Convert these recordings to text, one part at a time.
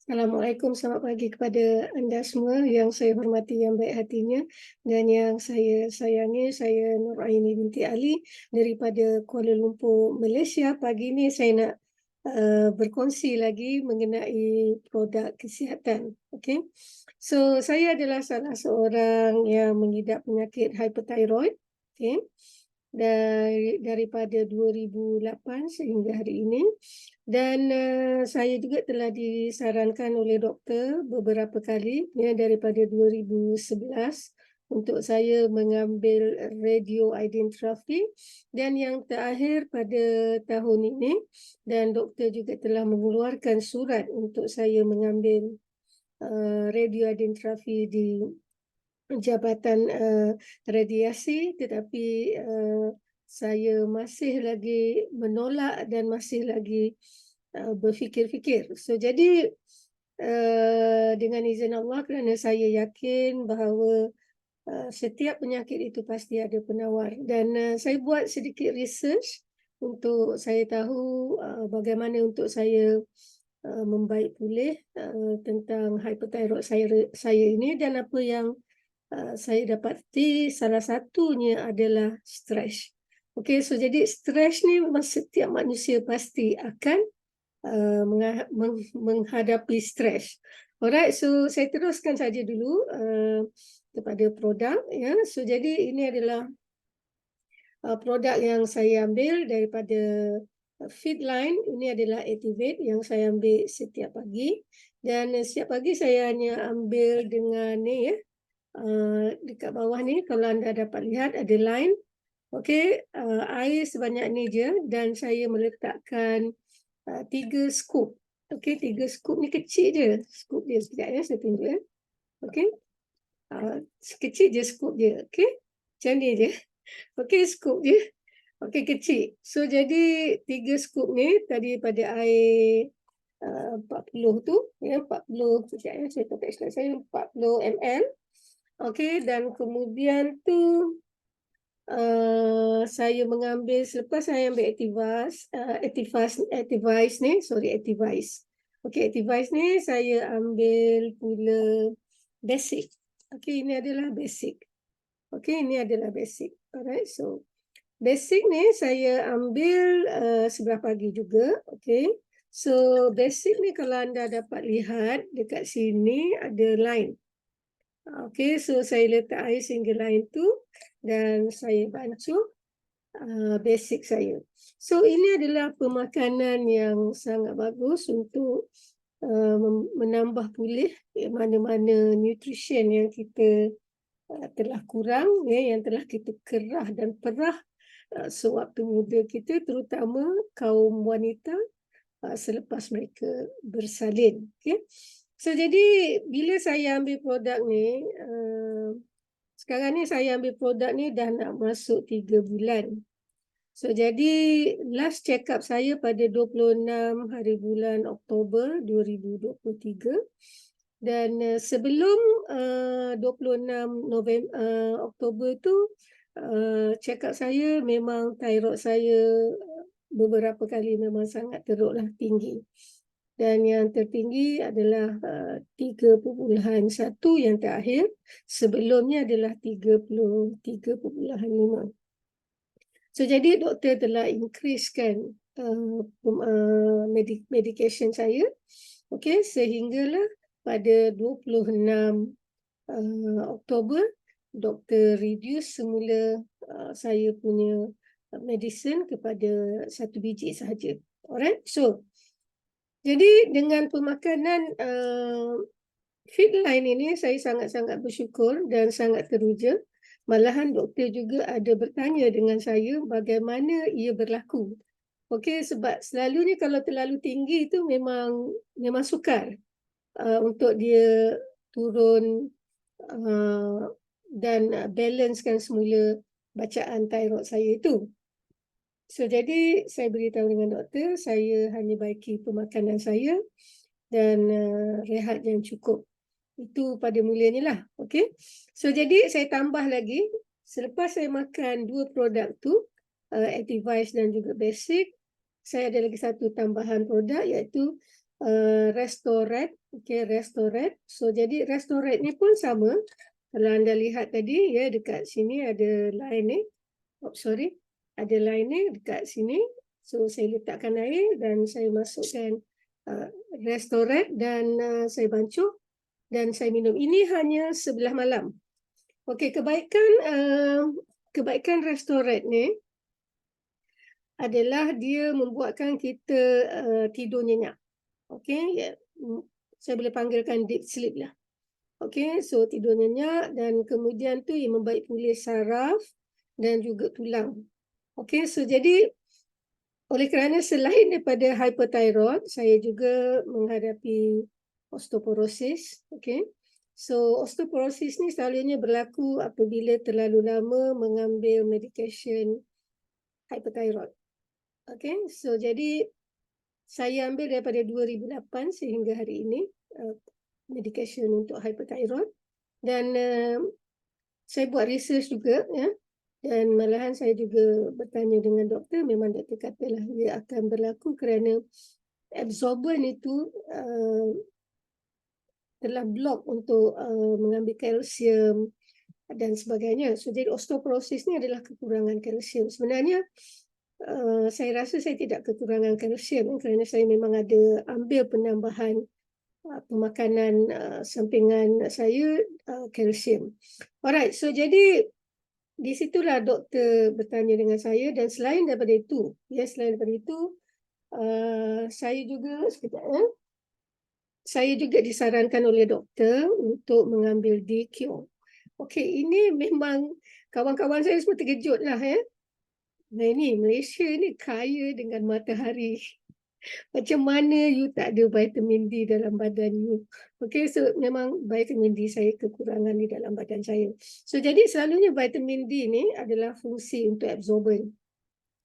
Assalamualaikum, selamat pagi kepada anda semua yang saya hormati, yang baik hatinya dan yang saya sayangi. Saya Nuraini binti Ali daripada Kuala Lumpur, Malaysia. Pagi ini saya nak berkongsi lagi mengenai produk kesihatan. Okay. So, saya adalah salah seorang yang mengidap penyakit hyperthyroid. Okay. Daripada 2008 sehingga hari ini. Dan saya juga telah disarankan oleh doktor beberapa kali daripada 2011 untuk saya mengambil radioiodintrophy, dan yang terakhir pada tahun ini, dan doktor juga telah mengeluarkan surat untuk saya mengambil radioiodintrophy di Jabatan Radiasi, tetapi saya masih lagi menolak dan masih lagi berfikir-fikir. So jadi dengan izin Allah, kerana saya yakin bahawa setiap penyakit itu pasti ada penawar, dan saya buat sedikit research untuk saya tahu bagaimana untuk saya membaik pulih tentang hyperthyroid saya ini, dan apa yang saya dapati salah satunya adalah stres. Okey, so jadi stres ni memang setiap manusia pasti akan menghadapi stres. Alright, so saya teruskan saja dulu kepada produk. Ya. So jadi ini adalah produk yang saya ambil daripada Fitline. Ini adalah Activate yang saya ambil setiap pagi, dan setiap pagi saya hanya ambil dengan ni ya. Dekat bawah ni kalau anda dapat lihat ada line. Okey, air sebanyak ni je, dan saya meletakkan 3 scoop. Okey, 3 scoop ni kecil je. Scoop dia sekejap ya, saya tunjuk ya. Okey. Kecil je scoop dia. Okey. Macam ni je. Okey, scoop je. Okey, kecil. So jadi 3 scoop ni tadi pada air 40 tu ya, 40 sekejap ya, saya tak silap saya 40 ml. Okey, dan kemudian tu saya mengambil, selepas saya ambil Activise ni, Activise. Okey, Activise ni saya ambil pula Basic. Okey, ini adalah Basic. Okey, ini adalah Basic. Alright, so Basic ni saya ambil sebelah pagi juga. Okey, so Basic ni kalau anda dapat lihat dekat sini ada line. Okey, so saya letak air single line tu dan saya bancuh Basic saya. So ini adalah pemakanan yang sangat bagus untuk menambah pulih mana-mana nutrition yang kita telah kurang, yang telah kita kerah dan perah sewaktu muda kita, terutama kaum wanita selepas mereka bersalin. Okay? So jadi bila saya ambil produk ni, sekarang ni saya ambil produk ni dah nak masuk 3 bulan. So jadi last check up saya pada 26 hari bulan Oktober 2023, dan sebelum 26 Oktober tu check up saya memang thyroid saya beberapa kali memang sangat teruklah tinggi. Dan yang tertinggi adalah 3.1 yang terakhir. Sebelumnya adalah 33.5. So jadi doktor telah increasekan medication saya. Okey, sehinggalah pada 26 Oktober doktor reduce semula saya punya medicine kepada 1 biji sahaja. Alright, so jadi dengan pemakanan Fitline ini saya sangat-sangat bersyukur dan sangat teruja. Malahan doktor juga ada bertanya dengan saya bagaimana ia berlaku. Okey, sebab selalunya kalau terlalu tinggi itu memang sukar untuk dia turun dan balancekan semula bacaan thyroid saya itu. So jadi saya beritahu dengan doktor, saya hanya baiki pemakanan saya dan rehat yang cukup. Itu pada mulanya lah. Okay. So jadi saya tambah lagi, selepas saya makan 2 produk tu, Activise dan juga Basic, saya ada lagi satu tambahan produk iaitu Restorat. Okay, Restorat. So jadi Restorat ni pun sama. Kalau anda lihat tadi ya, dekat sini ada line ni. Oh, sorry. Ada line ni dekat sini. So saya letakkan air dan saya masukkan Restorat dan saya bancuh dan saya minum. Ini hanya sebelah malam. Okey, kebaikan Restorat ni adalah dia membuatkan kita tidur nyenyak. Okey, ya. Saya boleh panggilkan deep sleep lah. Okey, so tidur nyenyak dan kemudian tu ia membaik pulih saraf dan juga tulang. Okey, so jadi oleh kerana selain daripada hyperthyroid, saya juga menghadapi osteoporosis. Okey. So osteoporosis ni selalunya berlaku apabila terlalu lama mengambil medication hyperthyroid. Okey. So jadi saya ambil daripada 2008 sehingga hari ini medication untuk hyperthyroid dan saya buat research juga ya. Dan malahan saya juga bertanya dengan doktor, memang doktor katalah ia akan berlaku kerana absorben itu telah blok untuk mengambil kalsium dan sebagainya. So jadi osteoporosis ni adalah kekurangan kalsium. Sebenarnya saya rasa saya tidak kekurangan kalsium kerana saya memang ada ambil penambahan pemakanan sampingan saya kalsium. Alright, so jadi di situlah doktor bertanya dengan saya dan selain daripada itu, saya juga saya juga disarankan oleh doktor untuk mengambil DQ. Okey, ini memang kawan-kawan saya semua terkejut lah ya. Nah ini Malaysia ni kaya dengan matahari. Macam mana you tak ada vitamin D dalam badan you? Okay, so memang vitamin D saya kekurangan di dalam badan saya. So jadi selalunya vitamin D ni adalah fungsi untuk absorben.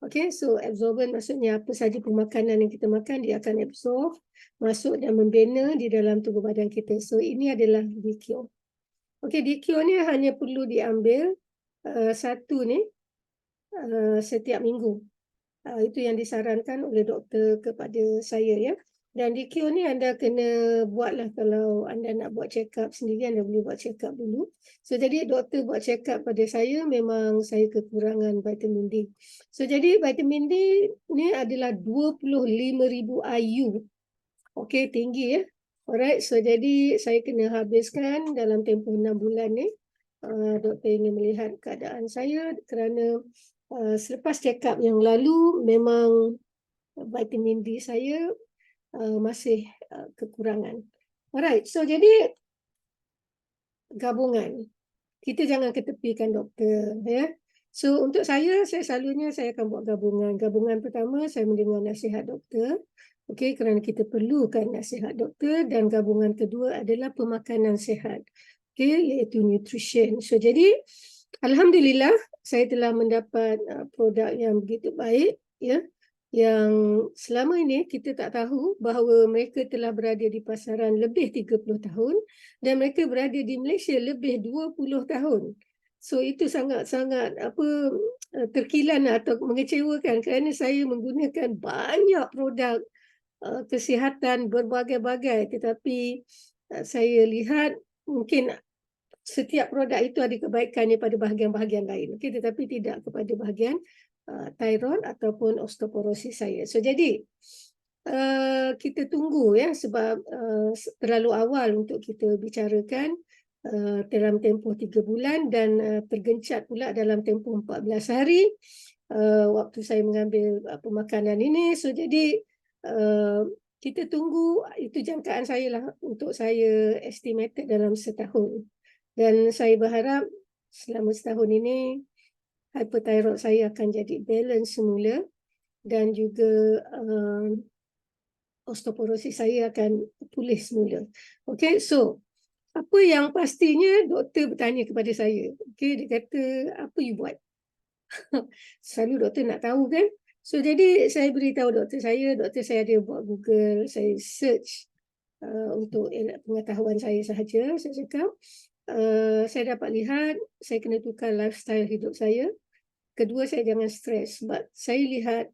Okay, so absorben maksudnya apa saja pemakanan yang kita makan dia akan absorb, masuk dan membina di dalam tubuh badan kita. So ini adalah DQ. Okay, DQ ni hanya perlu diambil satu ni setiap minggu. Itu yang disarankan oleh doktor kepada saya ya. Dan DQ ni anda kena buatlah kalau anda nak buat check up sendiri, anda boleh buat check up dulu. So jadi doktor buat check up pada saya, memang saya kekurangan vitamin D. So jadi vitamin D ni adalah 25,000 IU. Okey, tinggi ya. Alright, so jadi saya kena habiskan dalam tempoh 6 bulan ni. Doktor ingin melihat keadaan saya kerana selepas check up yang lalu memang vitamin D saya masih kekurangan. Alright, so jadi gabungan. Kita jangan ketepikan doktor ya. So untuk saya selalunya saya akan buat gabungan. Gabungan pertama saya mendengar nasihat doktor. Okey, kerana kita perlukan nasihat doktor, dan gabungan kedua adalah pemakanan sihat. Okey, iaitu nutrition. So jadi alhamdulillah saya telah mendapat produk yang begitu baik ya, yang selama ini kita tak tahu bahawa mereka telah berada di pasaran lebih 30 tahun dan mereka berada di Malaysia lebih 20 tahun. So itu sangat-sangat terkilan atau mengecewakan kerana saya menggunakan banyak produk kesihatan berbagai-bagai, tetapi saya lihat mungkin setiap produk itu ada kebaikannya pada bahagian-bahagian lain, okay? Tetapi tidak kepada bahagian thyroid ataupun osteoporosis saya. So jadi kita tunggu ya, sebab terlalu awal untuk kita bicarakan dalam tempoh 3 bulan dan tergencat pula dalam tempoh 14 hari waktu saya mengambil pemakanan ini. So jadi kita tunggu, itu jangkaan saya lah, untuk saya estimated dalam setahun. Dan saya berharap selama setahun ini hyperthyroid saya akan jadi balance semula dan juga osteoporosis saya akan pulih semula. Okay, so apa yang pastinya doktor bertanya kepada saya. Okay, dia kata, apa you buat? Selalu doktor nak tahu kan? So jadi saya beritahu doktor saya ada buat Google, saya search untuk pengetahuan saya sahaja. Saya cakap, saya dapat lihat saya kena tukar lifestyle hidup saya. Kedua, saya jangan stres sebab saya lihat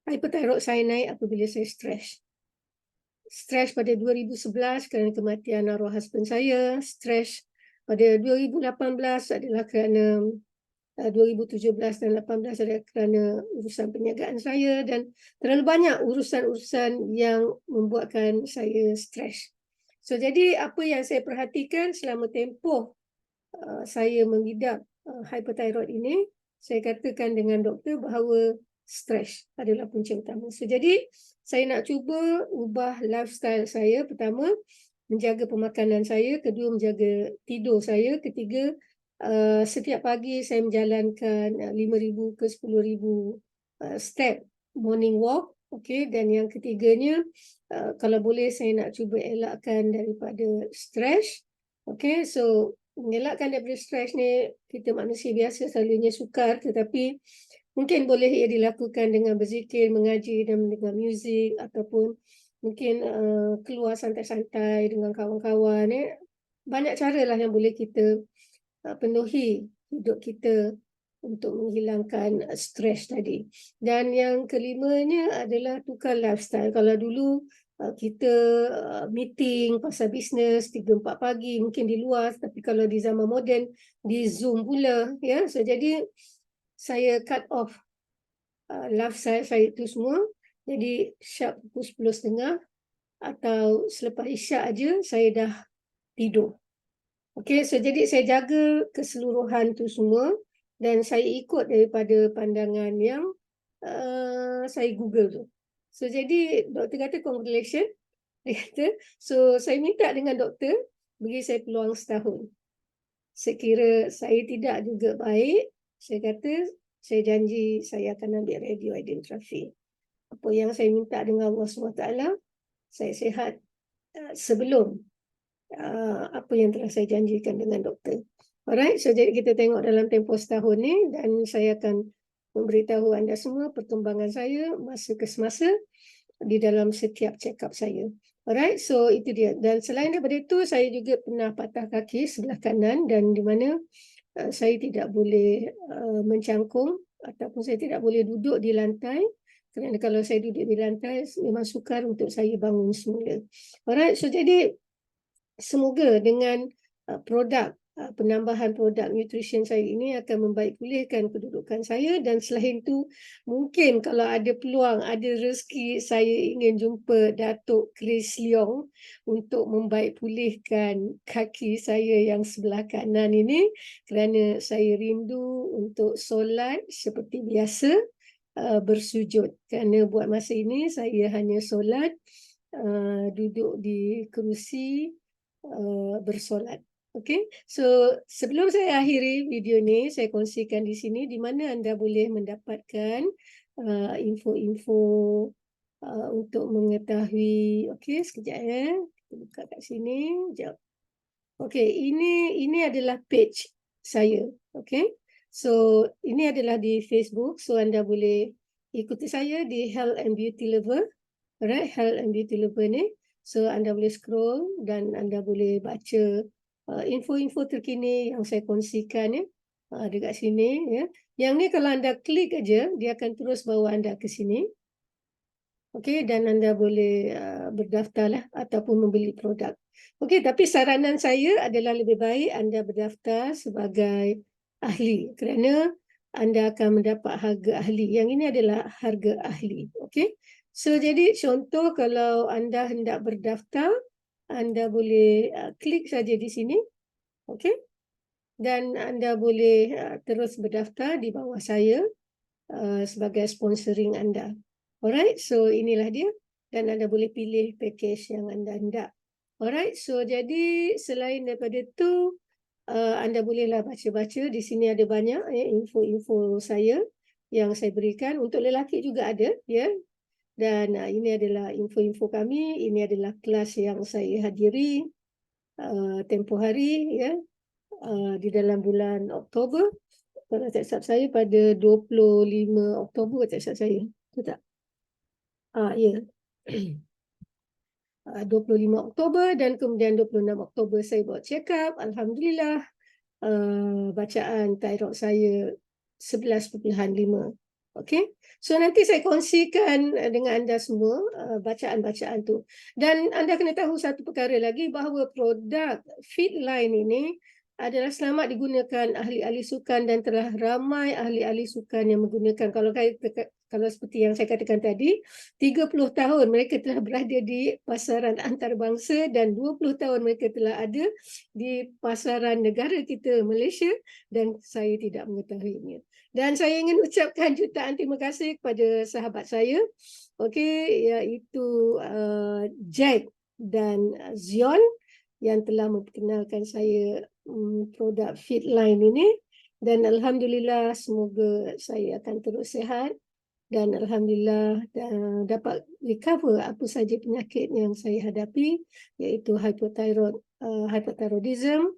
Hyperthyroid saya naik apabila saya stres. Stres pada 2011 kerana kematian arwah husband saya. Stres pada 2018 adalah kerana 2017 dan 18 adalah kerana urusan perniagaan saya dan terlalu banyak urusan-urusan yang membuatkan saya stres. So jadi apa yang saya perhatikan selama tempoh saya mengidap hyperthyroid ini, saya katakan dengan doktor bahawa stres adalah punca utama. So jadi saya nak cuba ubah lifestyle saya. Pertama, menjaga pemakanan saya. Kedua, menjaga tidur saya. Ketiga, setiap pagi saya menjalankan 5,000 ke 10,000 step morning walk. Okay, dan yang ketiganya, kalau boleh saya nak cuba elakkan daripada stres. Okay, so mengelakkan daripada stres ni, kita manusia biasa selalunya sukar, tetapi mungkin boleh ia dilakukan dengan berzikir, mengaji dan mendengar muzik, ataupun mungkin keluar santai-santai dengan kawan-kawan. Banyak cara lah yang boleh kita penuhi hidup kita untuk menghilangkan stres tadi. Dan yang kelimanya adalah tukar lifestyle. Kalau dulu kita meeting pasal bisnes 3-4 pagi mungkin di luar, tapi kalau di zaman moden di Zoom pula, ya. So jadi saya cut off lifestyle saya itu semua. Jadi sharp pukul 10.30 atau selepas isyak aja saya dah tidur. Okey, so jadi saya jaga keseluruhan tu semua dan saya ikut daripada pandangan yang saya Google tu. So jadi doktor kata congratulations. Dia kata, so saya minta dengan doktor bagi saya peluang setahun. Sekira saya tidak juga baik, saya kata saya janji saya akan ambil radioiodinotropi. Apa yang saya minta dengan Allah SWT, saya sihat sebelum apa yang telah saya janjikan dengan doktor. Alright, so jadi kita tengok dalam tempoh setahun ni dan saya akan memberitahu anda semua perkembangan saya masa ke semasa di dalam setiap check-up saya. Alright, so itu dia. Dan selain daripada itu, saya juga pernah patah kaki sebelah kanan dan di mana saya tidak boleh mencangkung ataupun saya tidak boleh duduk di lantai. Kerana kalau saya duduk di lantai, memang sukar untuk saya bangun semula. Alright, so jadi semoga dengan produk penambahan produk nutrition saya ini akan membaik pulihkan kedudukan saya dan selain itu mungkin kalau ada peluang, ada rezeki saya ingin jumpa Datuk Chris Leong untuk membaik pulihkan kaki saya yang sebelah kanan ini kerana saya rindu untuk solat seperti biasa bersujud kerana buat masa ini saya hanya solat duduk di kerusi bersolat. Okay, so sebelum saya akhiri video ni, saya kongsikan di sini di mana anda boleh mendapatkan info-info untuk mengetahui. Okay, sekejap ya. Kita buka kat sini. Sekejap. Okay, ini adalah page saya. Okay, so ini adalah di Facebook. So anda boleh ikuti saya di Health and Beauty Lover. Alright, Health and Beauty Lover ni. So anda boleh scroll dan anda boleh baca info-info terkini yang saya kongsikan ya. Dekat sini ya. Yang ni kalau anda klik aja, dia akan terus bawa anda ke sini. Okey, dan anda boleh berdaftarlah ataupun membeli produk. Okey, tapi saranan saya adalah lebih baik anda berdaftar sebagai ahli kerana anda akan mendapat harga ahli. Yang ini adalah harga ahli. Okey. So jadi contoh kalau anda hendak berdaftar, anda boleh klik saja di sini. Okey. Dan anda boleh terus berdaftar di bawah saya sebagai sponsoring anda. Alright, so inilah dia dan anda boleh pilih package yang anda hendak. Alright, so jadi selain daripada itu anda bolehlah baca-baca. Di sini ada banyak info-info saya yang saya berikan. Untuk lelaki juga ada ya. Dan ini adalah info-info kami. Ini adalah kelas yang saya hadiri tempoh hari ya di dalam bulan Oktober. Kalau tak silap saya pada 25 Oktober tak silap saya. Betul tak? Ya. 25 Oktober dan kemudian 26 Oktober saya buat check up. Alhamdulillah bacaan thyroid saya 11.5. Okey. So nanti saya kongsikan dengan anda semua bacaan-bacaan tu. Dan anda kena tahu satu perkara lagi, bahawa produk Fitline ini adalah selamat digunakan ahli-ahli sukan dan telah ramai ahli-ahli sukan yang menggunakan. Kalau seperti yang saya katakan tadi, 30 tahun mereka telah berada di pasaran antarabangsa dan 20 tahun mereka telah ada di pasaran negara kita Malaysia, dan saya tidak mengetahuinya. Dan saya ingin ucapkan jutaan terima kasih kepada sahabat saya, okey, iaitu Jack dan Zion, yang telah memperkenalkan saya produk Fitline ini. Dan alhamdulillah, semoga saya akan terus sihat dan alhamdulillah dapat recover apa saja penyakit yang saya hadapi, iaitu hypothyroidism.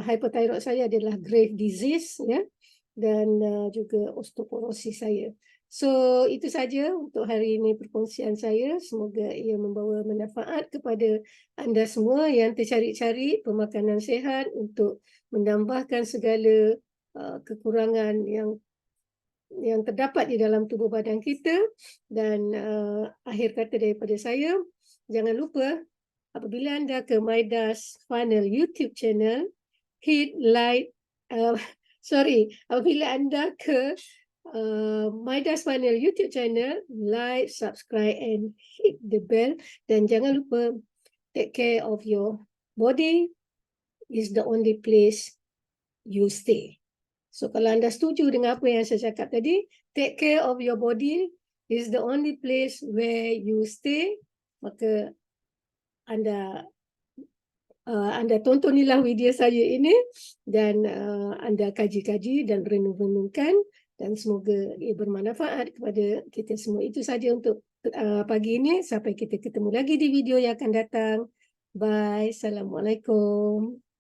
Hypothyroid saya adalah grave disease, ya, dan juga osteoporosis saya. So itu saja untuk hari ini perkongsian saya. Semoga ia membawa manfaat kepada anda semua yang tercari-cari pemakanan sihat untuk menambahkan segala kekurangan yang terdapat di dalam tubuh badan kita. Dan akhir kata daripada saya, jangan lupa apabila anda ke Maidas Funnel YouTube channel, hit like, apabila anda ke Maidas Funnel YouTube channel, like, subscribe and hit the bell. Dan jangan lupa, take care of your body is the only place you stay. So kalau anda setuju dengan apa yang saya cakap tadi, take care of your body is the only place where you stay, maka anda tontonilah video saya ini dan anda kaji-kaji dan renung-renungkan, dan semoga ia bermanfaat kepada kita semua. Itu saja untuk pagi ini. Sampai kita ketemu lagi di video yang akan datang. Bye. Assalamualaikum.